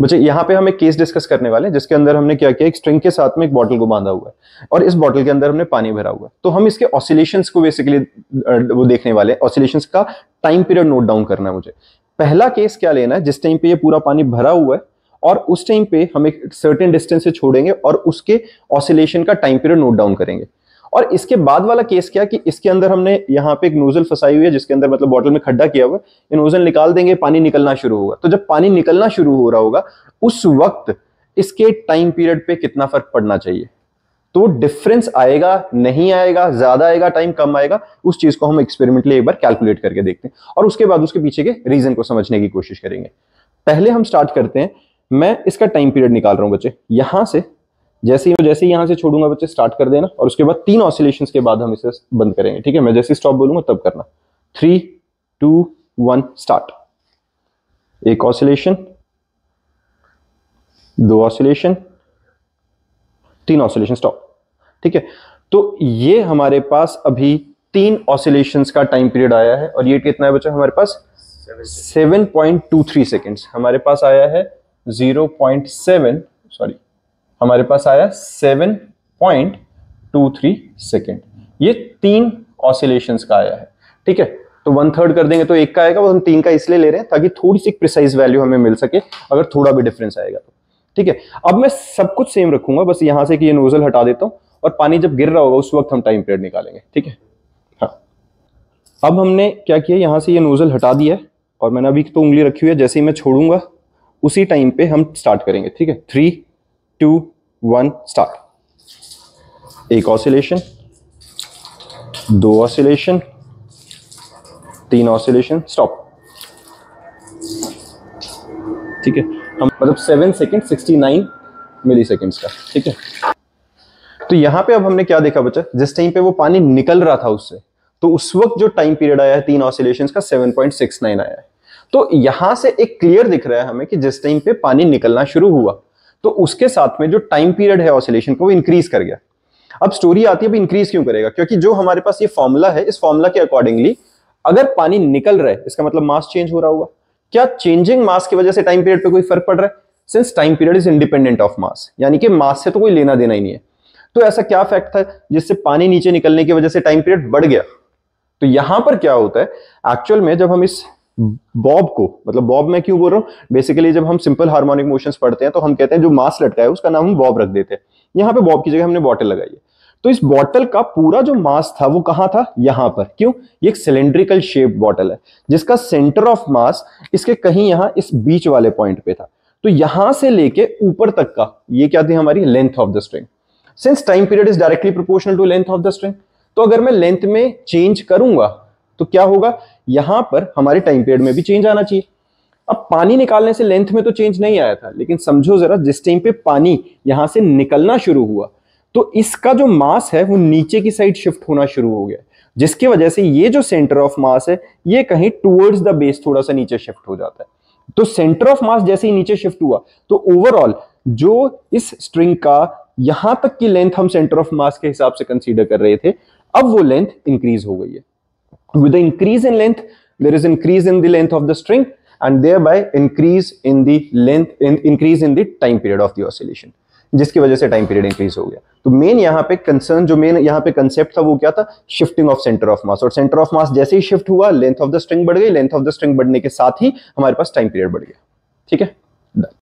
बच्चे यहाँ पे हम एक केस डिस्कस करने वाले हैं जिसके अंदर हमने क्या किया, एक स्ट्रिंग के साथ में एक बॉटल को बांधा हुआ है और इस बॉटल के अंदर हमने पानी भरा हुआ है। तो हम इसके ऑसिलेशंस को बेसिकली वो देखने वाले हैं, ऑसिलेशंस का टाइम पीरियड नोट डाउन करना है मुझे। पहला केस क्या लेना है, जिस टाइम पे ये पूरा पानी भरा हुआ है और उस टाइम पे हम एक सर्टेन डिस्टेंस से छोड़ेंगे और उसके ऑसिलेशन का टाइम पीरियड नोट डाउन करेंगे। और इसके बाद वाला केस क्या कि इसके अंदर हमने यहाँ पे एक नोजल फंसाई हुई है जिसके अंदर मतलब बॉटल में खड्डा किया हुआ है, ये नोजल निकाल देंगे, पानी निकलना शुरू होगा। तो जब पानी निकलना शुरू हो रहा होगा उस वक्त इसके टाइम पीरियड पे कितना फर्क पड़ना चाहिए, तो डिफरेंस आएगा नहीं आएगा, ज्यादा आएगा टाइम कम आएगा, उस चीज को हम एक्सपेरिमेंटली एक बार कैलकुलेट करके देखते हैं और उसके बाद उसके पीछे के रीजन को समझने की कोशिश करेंगे। पहले हम स्टार्ट करते हैं, मैं इसका टाइम पीरियड निकाल रहा हूं बच्चे। यहां से जैसे ही यहां से छोड़ूंगा बच्चे स्टार्ट कर देना और उसके बाद 3 ऑसिलेशंस के बाद हम इसे बंद करेंगे, ठीक है। मैं जैसे स्टॉप बोलूंगा तब करना। 3 2 1 स्टार्ट। एक ऑसिलेशन, 2 ऑसिलेशन, 3 ऑसिलेशन, स्टॉप, ठीक है। तो ये हमारे पास अभी 3 ऑसिलेशंस का टाइम पीरियड आया है और ये कितना है बच्चा हमारे पास 7.23 सेकेंड्स। हमारे पास आया है 0.7 सॉरी हमारे पास आया 7.23 सेकेंड। ये 3 ऑसिलेशंस का आया है, ठीक है। तो 1/3 कर देंगे तो 1 का आएगा, वो हम 3 का इसलिए ले रहे हैं ताकि थोड़ी सी प्रिसाइज वैल्यू हमें मिल सके अगर थोड़ा भी डिफरेंस आएगा तो, ठीक है। अब मैं सब कुछ सेम रखूंगा, बस यहां से कि ये नोजल हटा देता हूं और पानी जब गिर रहा होगा उस वक्त हम टाइम पीरियड निकालेंगे, ठीक है। हाँ, अब हमने क्या किया, यहां से ये नोजल हटा दिया है और मैंने अभी तो उंगली रखी हुई है, जैसे ही मैं छोड़ूंगा उसी टाइम पे हम स्टार्ट करेंगे, ठीक है। 3 2 1 स्टार्ट। एक ऑसिलेशन, 2 ऑसिलेशन, 3 ऑसिलेशन, स्टॉप, ठीक है। हम मतलब 7 सेकेंड 69 मिली सेकेंड्स का, ठीक है। तो यहां पे अब हमने क्या देखा बच्चा, जिस टाइम पे वो पानी निकल रहा था उससे, तो उस वक्त जो टाइम पीरियड आया है 3 ऑसिलेशंस का 7.69 आया है। तो यहां से एक क्लियर दिख रहा है हमें कि जिस टाइम पे पानी निकलना शुरू हुआ तो उसके साथ में जो टाइम पीरियड है ऑसिलेशन को वो इंक्रीज कर गया। अब स्टोरी आती है, इंक्रीज क्यों करेगा, क्योंकि जो हमारे पास ये फॉर्मूला है, इस फॉर्मूला के अकॉर्डिंगली अगर पानी निकल रहा है इसका मतलब मास चेंज हो रहा होगा। क्या चेंजिंग मास की वजह से टाइम पीरियड पे कोई फर्क पड़ रहा है? Since time period is independent of mass, यानी कि मास से तो कोई लेना देना ही नहीं है। तो ऐसा क्या फैक्ट था जिससे पानी नीचे निकलने की वजह से टाइम पीरियड बढ़ गया? तो यहां पर क्या होता है एक्चुअल में, जब हम इस बॉब को, मतलब बॉब मैं क्यों बोल रहा हूं, बेसिकली जब हम सिंपल हार्मोनिक मोशंस पढ़ते हैं तो हम कहते हैं जो मास लटका है उसका नाम हम बॉब रख देते हैं। यहां पे बॉब की जगह हमने बॉटल लगाई है। तो इस बॉटल का पूरा जो मास था वो कहां था, यहां पर। क्यों? ये एक सिलेंड्रिकल शेप बॉटल है जिसका सेंटर ऑफ मास इसके कहीं यहां इस बीच वाले पॉइंट पे था। तो यहां से लेके ऊपर तक का ये क्या थी हमारी length of the string. Since time period is directly proportional to length of the string, तो अगर मैं लेंथ में चेंज करूंगा तो क्या होगा, यहां पर हमारे टाइम पीरियड में भी चेंज आना चाहिए। अब पानी निकालने से लेंथ में तो चेंज नहीं आया था, लेकिन समझो जरा, जिस टाइम पे पानी यहां से निकलना शुरू हुआ तो इसका जो मास है वो नीचे की साइड शिफ्ट होना शुरू हो गया, जिसकी वजह से ये जो सेंटर ऑफ मास है ये कहीं टुवर्ड्स द बेस थोड़ा सा नीचे शिफ्ट हो जाता है। तो सेंटर ऑफ मास जैसे ही नीचे शिफ्ट हुआ तो ओवरऑल जो इस स्ट्रिंग का यहां तक की लेंथ हम सेंटर ऑफ मास के हिसाब से कंसीडर कर रहे थे, अब वो लेंथ इंक्रीज हो गई है। With the increase in length, there is increase in the length of the string and thereby increase in the time period of the oscillation, जिसकी वजह से टाइम पीरियड इंक्रीज हो गया। तो मेन यहाँ पे कंसर्न, जो मेन यहाँ पे कंसेप्ट था वो क्या था, shifting of centre of mass. और सेंटर ऑफ मास जैसे ही शिफ्ट हुआ लेंथ ऑफ द स्ट्रिंग बढ़ गई, लेंथ ऑफ द स्ट्रिंग बढ़ने के साथ ही हमारे पास टाइम पीरियड बढ़ गया, ठीक है।